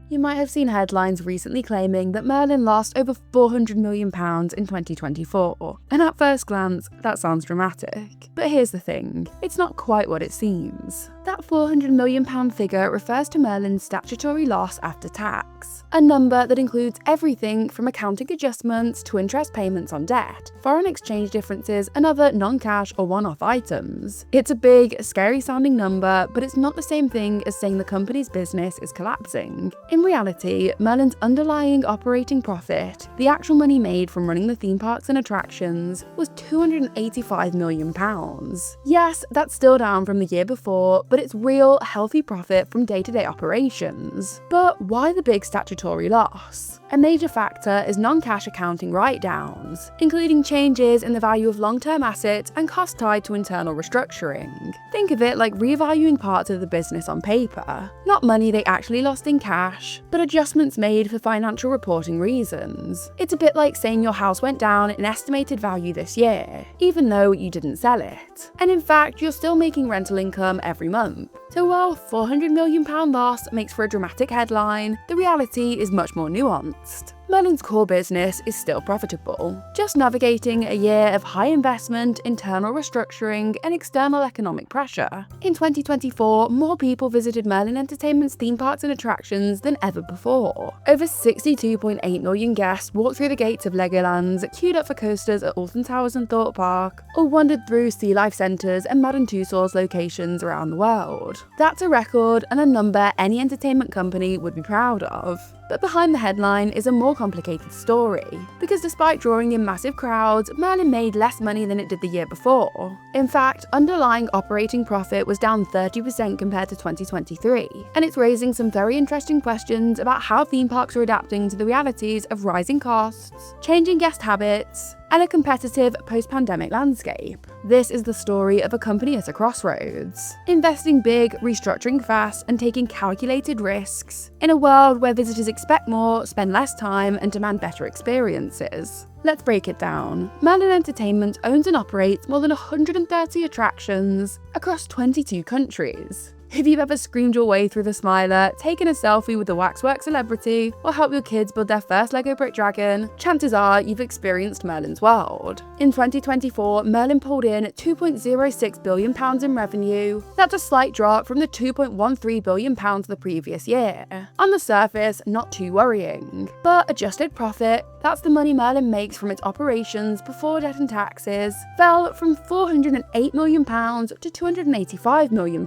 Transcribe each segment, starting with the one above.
You might have seen headlines recently claiming that Merlin lost over £400 million in 2024, and at first glance, that sounds dramatic. But here's the thing, it's not quite what it seems. That £400 million figure refers to Merlin's statutory loss after tax, a number that includes everything from accounting adjustments to interest payments on debt, foreign exchange differences, and other non-cash or one-off items. It's a big, scary-sounding number, but it's not the same thing as saying the company's business is collapsing. In reality, Merlin's underlying operating profit, the actual money made from running the theme parks and attractions, was £285 million. Yes, that's still down from the year before, but it's real, healthy profit from day-to-day operations. But why the big statutory loss? A major factor is non-cash accounting write-downs, including changes in the value of long-term assets and costs tied to internal restructuring. Think of it like revaluing parts of the business on paper, not money they actually lost in cash, but adjustments made for financial reporting reasons. It's a bit like saying your house went down in estimated value this year, even though you didn't sell it. And in fact, you're still making rental income every month. So while £400 million loss makes for a dramatic headline, the reality is much more nuanced. Merlin's core business is still profitable, just navigating a year of high investment, internal restructuring, and external economic pressure. In 2024, more people visited Merlin Entertainment's theme parks and attractions than ever before. Over 62.8 million guests walked through the gates of Legoland, queued up for coasters at Alton Towers and Thorpe Park, or wandered through Sea Life centres and Madame Tussauds locations around the world. That's a record and a number any entertainment company would be proud of. But behind the headline is a more complicated story, because despite drawing in massive crowds, Merlin made less money than it did the year before. In fact, underlying operating profit was down 30% compared to 2023, and it's raising some very interesting questions about how theme parks are adapting to the realities of rising costs, changing guest habits, and a competitive post-pandemic landscape. This is the story of a company at a crossroads, investing big, restructuring fast, and taking calculated risks in a world where visitors expect more, spend less time, and demand better experiences. Let's break it down. Merlin Entertainment owns and operates more than 130 attractions across 22 countries. If you've ever screamed your way through the Smiler, taken a selfie with a waxwork celebrity, or helped your kids build their first Lego brick dragon, chances are you've experienced Merlin's world. In 2024, Merlin pulled in £2.06 billion in revenue. That's a slight drop from the £2.13 billion the previous year. On the surface, not too worrying. But adjusted profit, that's the money Merlin makes from its operations before debt and taxes, fell from £408 million to £285 million.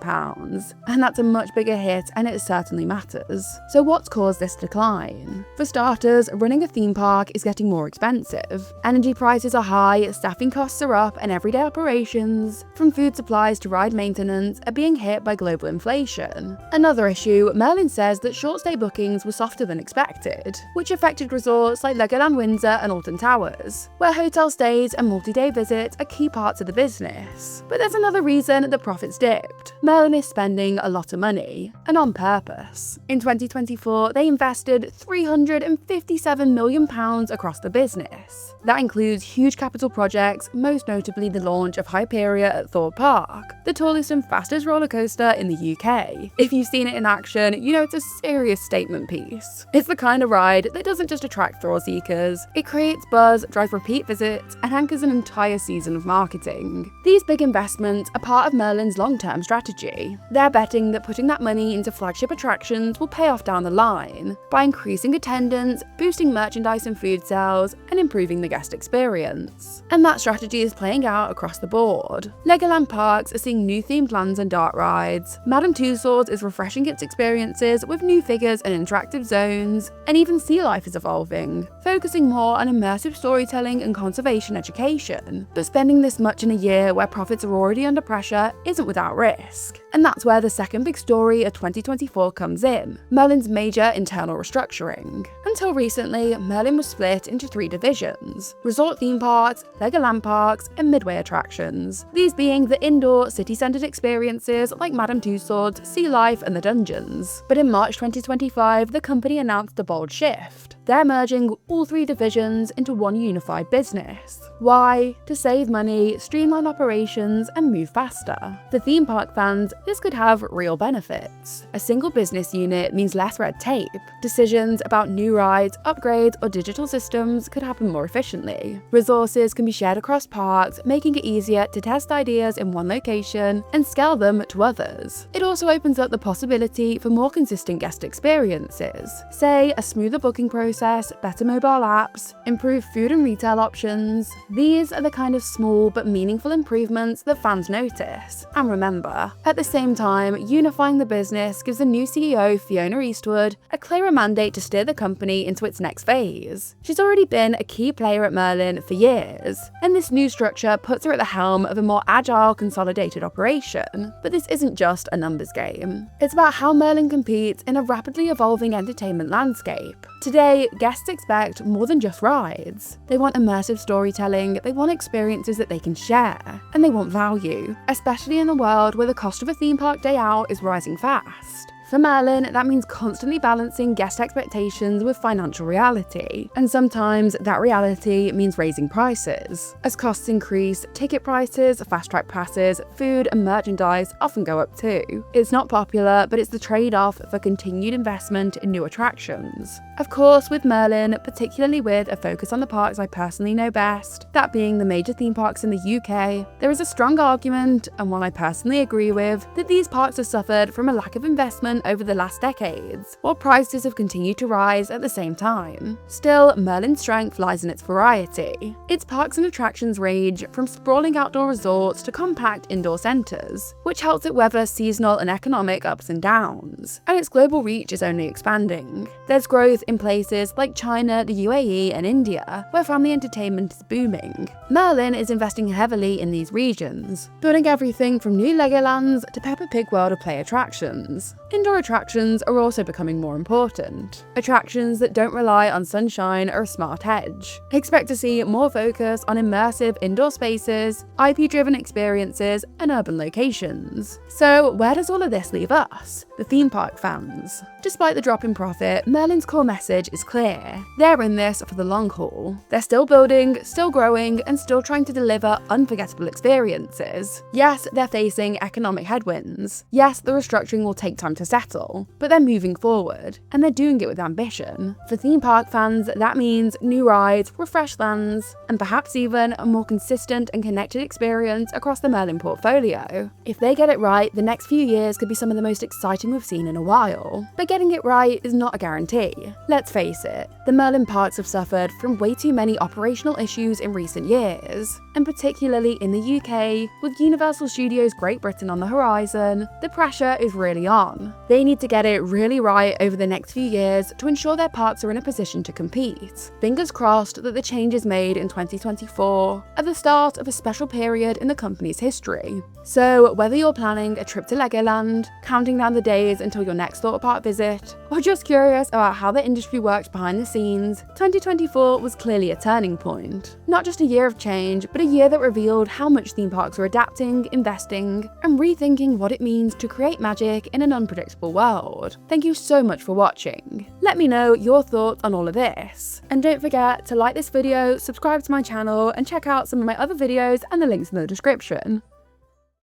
And that's a much bigger hit, and it certainly matters. So what's caused this decline? For starters, running a theme park is getting more expensive. Energy prices are high, staffing costs are up, and everyday operations, from food supplies to ride maintenance, are being hit by global inflation. Another issue, Merlin says that short-stay bookings were softer than expected, which affected resorts like Legoland Windsor and Alton Towers, where hotel stays and multi-day visits are key parts of the business. But there's another reason the profits dipped. Merlin is spending a lot of money, and on purpose. In 2024, they invested £357 million across the business. That includes huge capital projects, most notably the launch of Hyperia at Thorpe Park, the tallest and fastest roller coaster in the UK. If you've seen it in action, you know it's a serious statement piece. It's the kind of ride that doesn't just attract thrill seekers, it creates buzz, drives repeat visits, and anchors an entire season of marketing. These big investments are part of Merlin's long-term strategy. They're betting that putting that money into flagship attractions will pay off down the line by increasing attendance, boosting merchandise and food sales, and improving the guest experience. And that strategy is playing out across the board. Legoland parks are seeing new themed lands and dark rides. Madame Tussauds is refreshing its experiences with new figures and interactive zones, and even Sea Life is evolving, focusing more on immersive storytelling and conservation education. But spending this much in a year where profits are already under pressure isn't without risk. And that's where the second big story of 2024 comes in, Merlin's major internal restructuring. Until recently, Merlin was split into 3 divisions: resort theme parks, Legoland parks, and midway attractions, these being the indoor, city-centered experiences like Madame Tussauds, Sea Life, and the Dungeons. But in March 2025, the company announced a bold shift. they're merging all 3 divisions into one unified business. Why? To save money, streamline operations, and move faster. For theme park fans, this could have real benefits. A single business unit means less red tape. Decisions about new rides, upgrades, or digital systems could happen more efficiently. Resources can be shared across parks, making it easier to test ideas in one location and scale them to others. It also opens up the possibility for more consistent guest experiences. Say, a smoother booking process, better mobile apps, improved food and retail options. These are the kind of small but meaningful improvements that fans notice. And remember, at the same time, unifying the business gives the new CEO, Fiona Eastwood, a clearer mandate to steer the company into its next phase. She's already been a key player at Merlin for years, and this new structure puts her at the helm of a more agile, consolidated operation. But this isn't just a numbers game. It's about how Merlin competes in a rapidly evolving entertainment landscape. Today, guests expect more than just rides. They want immersive storytelling, they want experiences that they can share, and they want value, especially in a world where the cost of a theme park day out is rising fast. For Merlin, that means constantly balancing guest expectations with financial reality, and sometimes that reality means raising prices. As costs increase, ticket prices, fast-track passes, food and merchandise often go up too. It's not popular, but it's the trade-off for continued investment in new attractions. Of course, with Merlin, particularly with a focus on the parks I personally know best, that being the major theme parks in the UK, there is a strong argument, and one I personally agree with, that these parks have suffered from a lack of investment over the last decades, while prices have continued to rise at the same time. Still, Merlin's strength lies in its variety. Its parks and attractions range from sprawling outdoor resorts to compact indoor centres, which helps it weather seasonal and economic ups and downs, and its global reach is only expanding. There's growth in places like China, the UAE, and India, where family entertainment is booming. Merlin is investing heavily in these regions, building everything from new Legolands to Peppa Pig World of Play attractions. Indoor attractions are also becoming more important. Attractions that don't rely on sunshine or a smart edge. Expect to see more focus on immersive indoor spaces, IP-driven experiences, and urban locations. So where does all of this leave us, the theme park fans? Despite the drop in profit, Merlin's core message is clear. They're in this for the long haul. They're still building, still growing, and still trying to deliver unforgettable experiences. Yes, they're facing economic headwinds. Yes, the restructuring will take time to settle, but they're moving forward, and they're doing it with ambition. For theme park fans, that means new rides, refreshed lands, and perhaps even a more consistent and connected experience across the Merlin portfolio. If they get it right, the next few years could be some of the most exciting we've seen in a while. But getting it right is not a guarantee. Let's face it, the Merlin parks have suffered from way too many operational issues in recent years, and particularly in the UK, with Universal Studios Great Britain on the horizon, the pressure is really on. They need to get it really right over the next few years to ensure their parks are in a position to compete. Fingers crossed that the changes made in 2024 are the start of a special period in the company's history. So whether you're planning a trip to Legoland, counting down the days until your next thought park visit, or just curious about how the industry works behind the scenes, 2024 was clearly a turning point. Not just a year of change, but a year that revealed how much theme parks are adapting, investing, and rethinking what it means to create magic in an unpredictable world. Thank you so much for watching. Let me know your thoughts on all of this. And don't forget to like this video, subscribe to my channel, and check out some of my other videos and the links in the description.